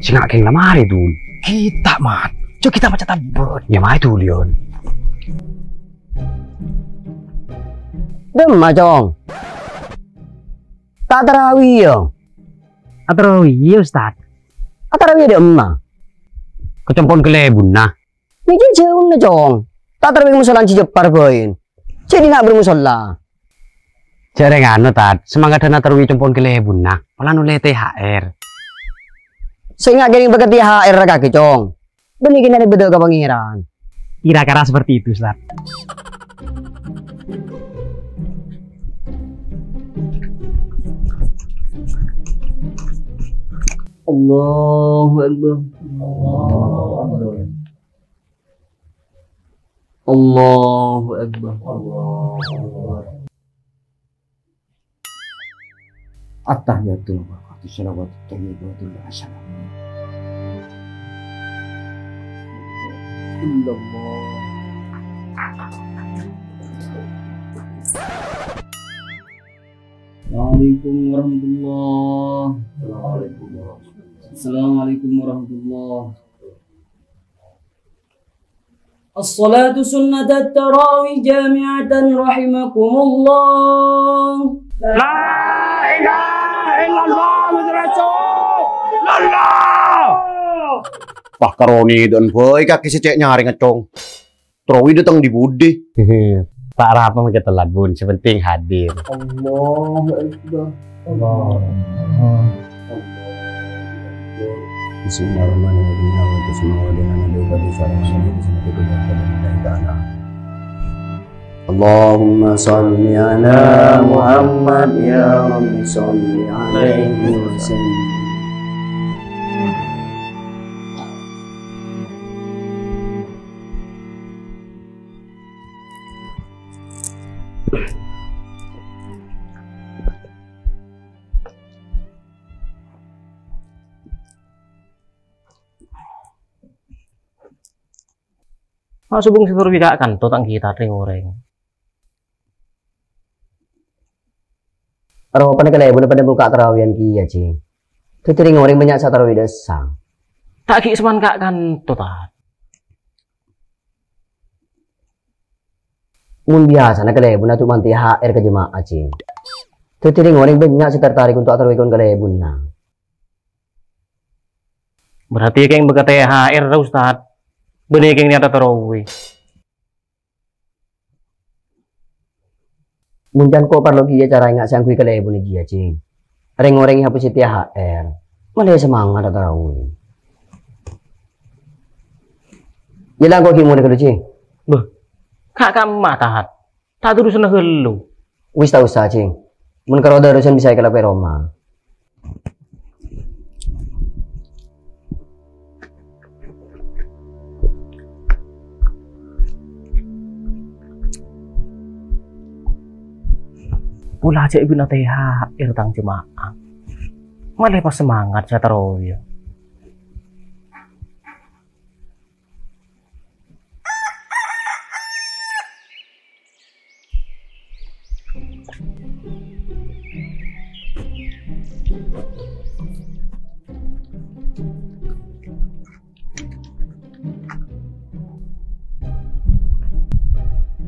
Singak geng lamari dul. Kita mat. Coba kita baca tabut. Ya mai dul yon. Dem macong. Tak terawih yo. Atau iya Ustaz. Terawih ada emak. Kecempon kelebun nah. Ini jauh na cong. Tak terawih musola Cijepar koin. Jadi nak bermusola. Jarang anu tat. Semangat dana terwi cempon kelebun nah. Malah nulai THR. Saya nggak gini bekerja HR kaki cong. Benih kena betul ke pangeran. Kira-kira seperti itu Ustaz. Allahu Akbar. Allahu Akbar. At-tahiyatul wa salawatut thayyibatul hasanah. Illallah. Assalamualaikum warahmatullahi. Assalamualaikum warahmatullahi. As-salatu sunnatat tarawih jami'atan rahimakumullah. La ilaha illallah Muhammad Rasulullah. Wah karoni dan boy kaki secek nyari ngecong. Trowi datang di budi. Pak Rapa makin telat bun, sepenting hadir. Allahu Akbar. Allahumma salli ala Muhammad ya Rabbi salli alaihi wasallam. Masuk bung setur tidak kan totang kita goreng. Orang pada kalian boleh pada buka terawihan kia cing. Itu tering orang banyak saat tarawih desang. Tak ki seman kak kan total. Mun biasa nak kalian buna tu manti HR ke jemaah cing. Itu tering orang banyak tertarik untuk tarawih kon kalian buna. Berarti yang berkata THR Ustaz. Benih yang nyata terawih. Muncan ko parlo kia cara ingat sang kui kalian buna kia cing. Orang-orang yang hapus THR. Malah semangat tarawih. Yelang kau kimu nak cing. Beh, kak kamu matahat. Tak terus nak helu. Wis tak usah cing. Mun karo ada urusan bisa kalau Roma. Pula aja ibu THR tang jemaah. Malah pas semangat saya tarawih.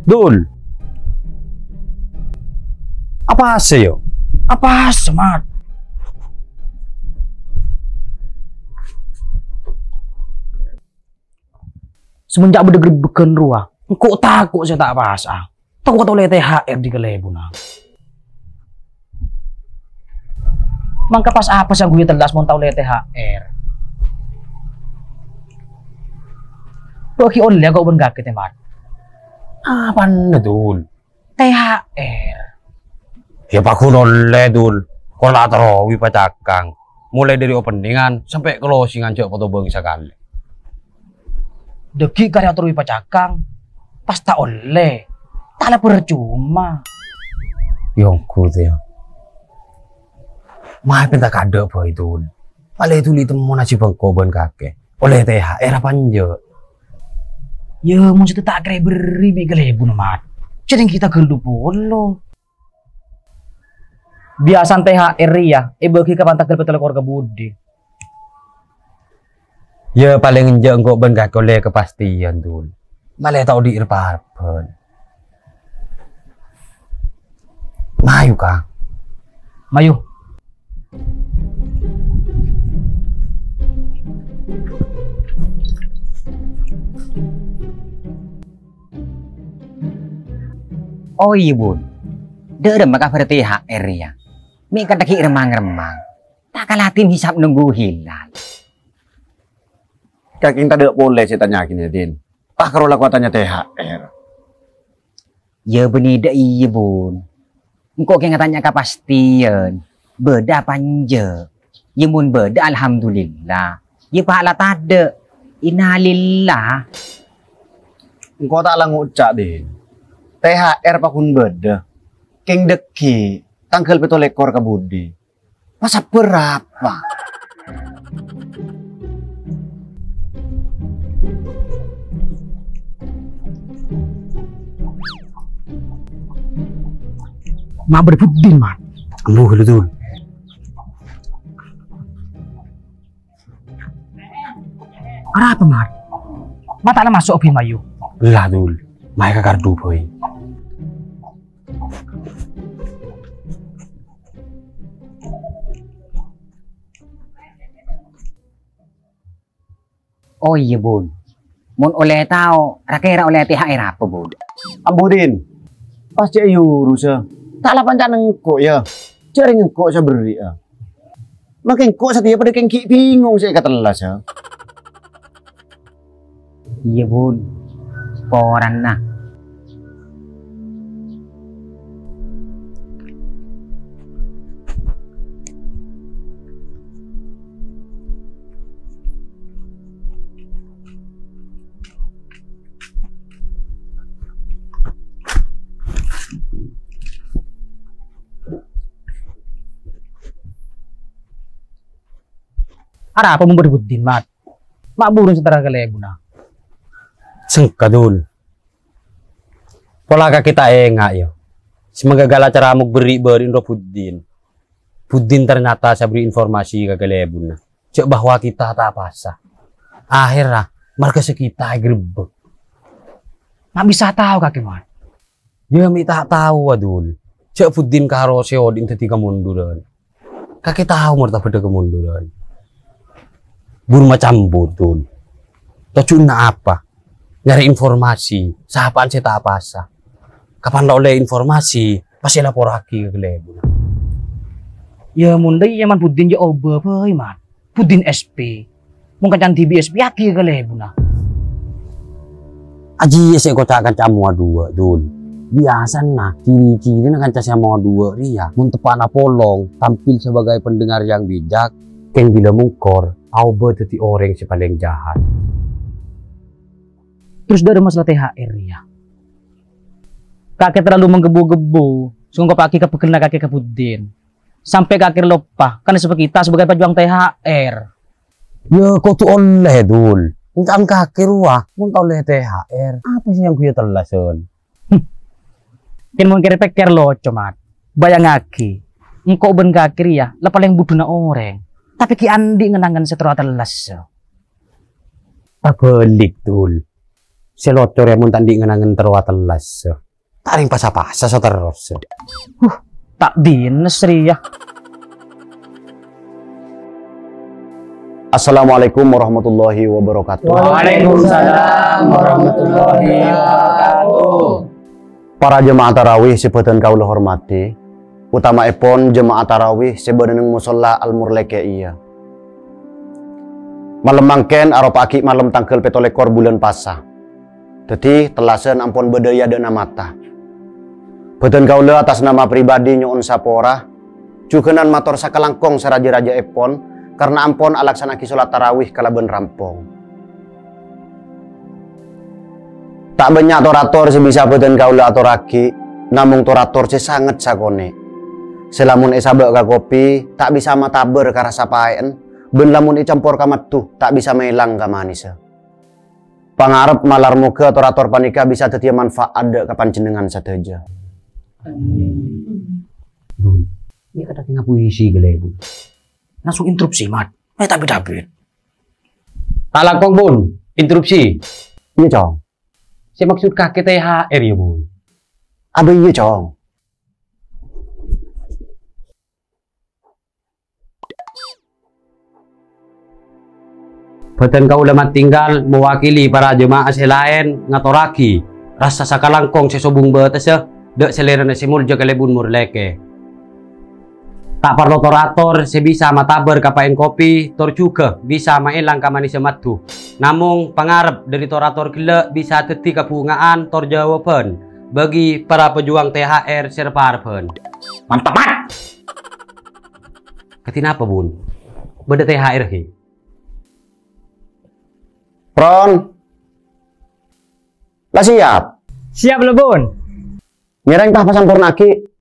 Dul. Apa sih yo? Apa semat? Semenjak berdeger-beken ruah, kok takut saya tak pasang. Takut oleh THR di kelebuna. Mangka pas apa sih gue telas mau tahu oleh THR? Bagi oleh kau benggak ke tempat. Apa Dul? THR. Ya Pak Kunole Dul. Kalau tarawih pacakang. Mulai dari openingan sampai closingan cok foto bangsa kali. Deki karya terus pacakang. Pas tak oleh. Tak percuma. Yongku tuh ya. Maaf minta kado boy Dul. Malah itu temu nasi bangkoban kakek. Oleh THR apa njo? Ya mesti tak kira beri bi kelebun mat. Jadi kita geldu polo. Biasa THR ya, bagi kapan tak betul keluarga budi. Ya paling enjak engkau ben gak oleh kepastian dul. Malah tau di irparpen. Mayu Kang. Mayu. Oh iya bun, dia maka THR ya. Mi kata ki remang-remang. Tak kalah tim hisap nunggu hilal. Kaking tak boleh saya tanyakin ya Din. Tak kalau aku tanya THR. Ya benida iya bun. Engkau kayak tanya kepastian. Beda panja. Ya bun beda alhamdulillah. Ya pahala tada. Innalillah. Engkau tak lang ucap Din. THR pakun beda. King deki. Tanggal betul ekor ke budi. Masa berapa? Mak berpudin, Mat. Amuh betul. Ada apa, Mat? Mat tak masuk opi Mayu. Lah dul. Mai kakar du boy. Oh iya bun. Mun oleh tahu, rakira oleh THR apa bun? Ambudin. Pasti ayo rusa. Tak lapan cak nengkok ya. Cari nengkok saya beri ya. Makin kok setiap pada kengki bingung saya kata lelas ya. Iya bun. Poran nah. Ada apa memberbudin, Mat? Mak burung setara kelebuna. Sengkadul. Pola kita enggak ya. Semoga gala cara muk beri berin ro Pudin. Pudin ternyata saya beri informasi ke kelebuna. Cek bahwa kita tak pasa. Akhirnya marga sekitar grebek. Mak bisa tahu kaki, Mat. Ya mi tak tahu adul. Cek Pudin karo seodin tadi kemunduran. Kaki tahu merta pada kemunduran. Buru macam betul. Tocuna apa? Nyari informasi. Sahapan saya tak pasa. Kapan lo oleh informasi, pasti lapor lagi ke kelebuna. Ya mundai yaman Pudin ya oba apa, Mat? Pudin SP. Mungkin can TV SP aki kelebuna. Aji saya kocakan camu dua dul. Biasa nah, ciri-ciri nak kancah sama dua ria. Muntepana polong, tampil sebagai pendengar yang bijak. Keng bila mungkor, auba teti orang si paling jahat. Terus dari masalah THR ya. Kakek terlalu menggebu-gebu. Sungguh pagi kepekelna kakek ke Pudin. Sampai kakek lupa, kan sebab kita sebagai pejuang THR. Ya kau tu oleh dul. Engkau kakek ruah, muntah oleh THR. Apa sih yang kuya telason? Kan mau kira-kira lo comat. Bayang aki. Engkau ben kakek ya, lah paling butuh na orang. Tapi ki andi ngenangan setelah telas. Abelik dul. Selocor yang muntah di ngenangan terwa telas. Taring pasa-pasa so terus. Tak dinas ya. Assalamualaikum warahmatullahi wabarakatuh. Waalaikumsalam warahmatullahi wabarakatuh. Para jemaah tarawih sepetan kaulah hormati. Utama epon jemaah tarawih sebenarnya musola al-murleke iya. Malam mangken aropa aki malam tangkel petolekor bulan pasa. Teti telasen ampon bedaya dan mata. Beten kaula atas nama pribadi nyoon sapora. Cukenan mator sakalangkong saraja-raja epon karena ampon alaksanaki sholat tarawih kalaben rampong. Tak banyak torator sebisa beten kaula atoraki, namung torator sangat sakone. Selamun esabek ka kopi, tak bisa mataber ka rasa paen, ben lamun icampur ka matuh, tak bisa melang ka manisa. Pangarep malar muka torator panika bisa tetia manfaat de kapan jenengan sateja. Bun, ini kata kena puisi gelebu. Langsung interupsi, Mat. Tapi. Tak langkong bun, interupsi. Iya cong. Saya maksud kakek THR ya bun. Aduh iya cong. Badan kau lemah tinggal mewakili para jemaah selain ngatoraki rasa sakalangkong sesobung batas dek selera nasimul jaga lebun murleke. Tak perlu torator sebisa mataber kapain kopi tor juga bisa mailang kamani sematu. Namun pengarap dari torator gele bisa teti kabungaan tor jawaban bagi para pejuang THR serparpen. Mantap mat. Katina apa bun? Beda THR he. Pron. Lah siap. Siap lo bun. Nyereng tah pasampurna ki.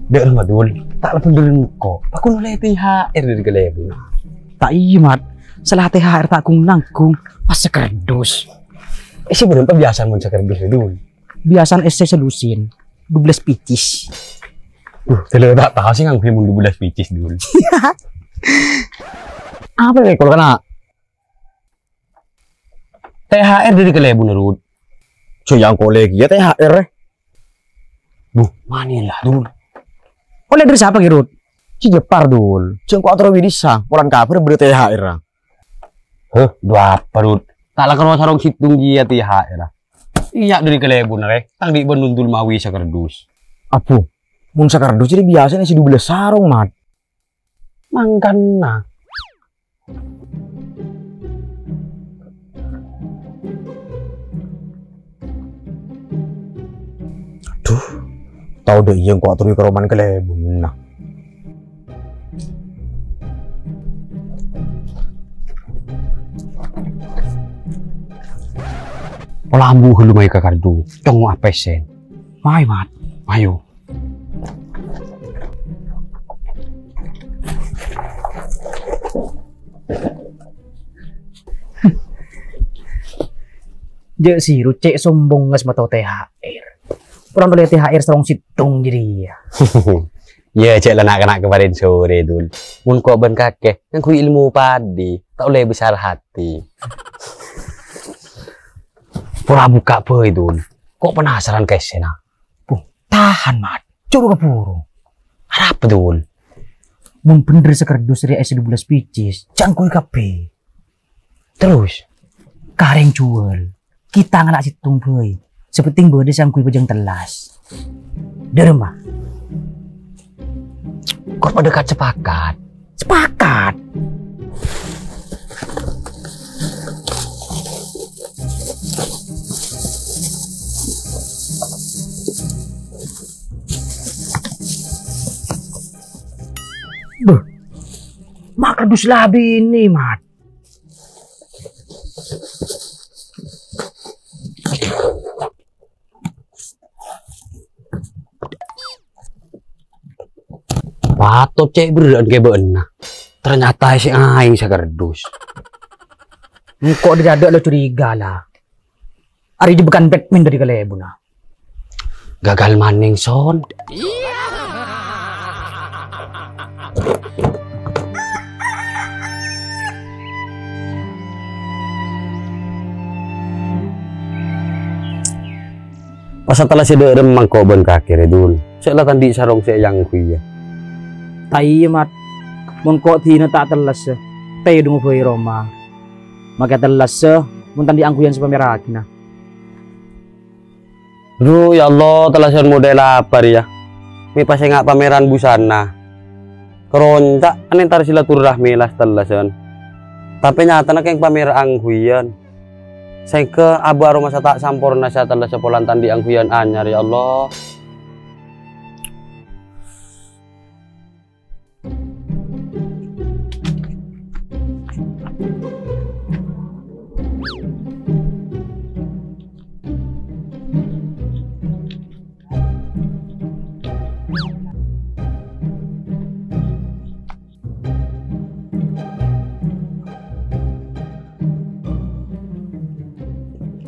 Dek madul, tak lepas dulu kok. Aku nolak THR dari kelebu. Tak iya mat. Salah THR tak kung nangkung pas sekerdus. Sih bener biasa mun sekerdus dulu. Biasan SC selusin 12 picis. Tele tak tahu sih ngangguin mun 12 picis dulu. Apa ya Kalau kena THR dari kelebu nerut. So yang kolegi ya THR. Duh, manilah dulu. oleh dari siapa Girut? Si Jepar dul. Ceng ku atro widisa. Polan kabar beri THR. Dua perut. Tak lah kalau sarong hitung dia THR. Iya dari kelebu nere. Tang di benuntul mawi sakardus. Apu. Mun sakardus jadi biasa nih si 12 sarung mat. Mangkana. Duh. Tahu deh yang ku atro ke roman kelebu. Nah. Polambu hulu mai kakardu. Tong apa sen? Mai mat. Ayo. Jek si rucek sombong ngas matau THR. Orang boleh THR serong situng jadi ya. Ya cek lah nak kemarin sore dul. Mun kok ben kakek kan ku ilmu padi. Tak boleh besar hati. Pura buka apa itu? Kok penasaran kesena? Tahan mat. Coba kepuru. Harap betul. Mun bener sekerdus dari S12 picis. Jangan kue kape. Terus Kareng jual. Kita nganak situng boy. Seperti bodes yang kue bejang telas. Derma. kok pada dekat sepakat? Sepakat. Beuh. Mak kardus labi ini, Mat. Patut cek beneran kayak bener. Ternyata si aing sakardus. Kok ada lo curiga lah. Ari bukan Batman dari kalebu na. Gagal maning son. Pas setelah si remang koban kakir dul. Saya lah tadi sarong saya yang kuya. Tai mat. Mun kok tina tak telas. Tayo dungo boy Roma. Maka telas mun tandi angkuyan sa pameraki na. Duh ya Allah, telasan model apa ya? May pasay nga pameran busana. Keronca, anin tar sila turrahmi las telasan. Tapi nyata na kayong pamera ang huyan. Say ke abu aroma sa tak sampor na siya talas sa polantan di ang huyan anyar ya Allah.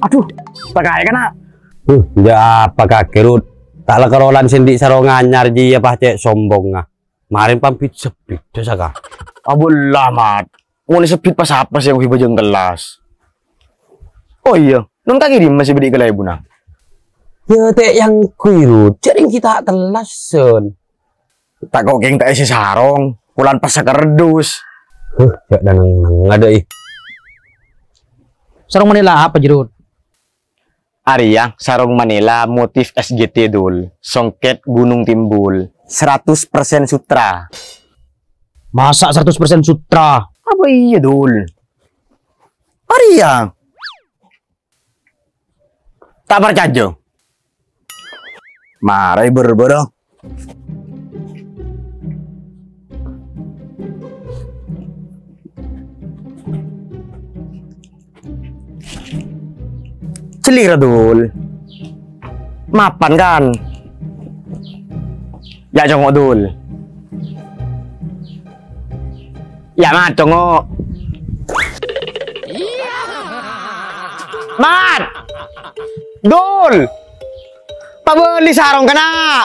Aduh, pakai kan nak? Ya apa kakirut? Tak lah kerolan sindi sarong anyar dia cek sombong ah. Marin pampit sepit tuh saka. Abulah mat. Ngoni sepit pas apa sih yang hibajeng kelas? Oh iya, nun kaki di masih bedi kelai buna. Ya teh yang kuirut, jaring kita kelas sen. Tak kok geng tak isi sarong, pulan pas kerdus. Ya dan nang ada ih. Sarung Manila apa jerut? Arya, sarung Manila motif SGT dul, songket gunung timbul, 100% sutra. Masa 100% sutra? Apa iya dul? Arya. Tak percaya. Marai berbeda. Celir dul. Mapan kan? Ya congok dul. Ya mat congok. Mat. Dul. Pabeli sarong kena.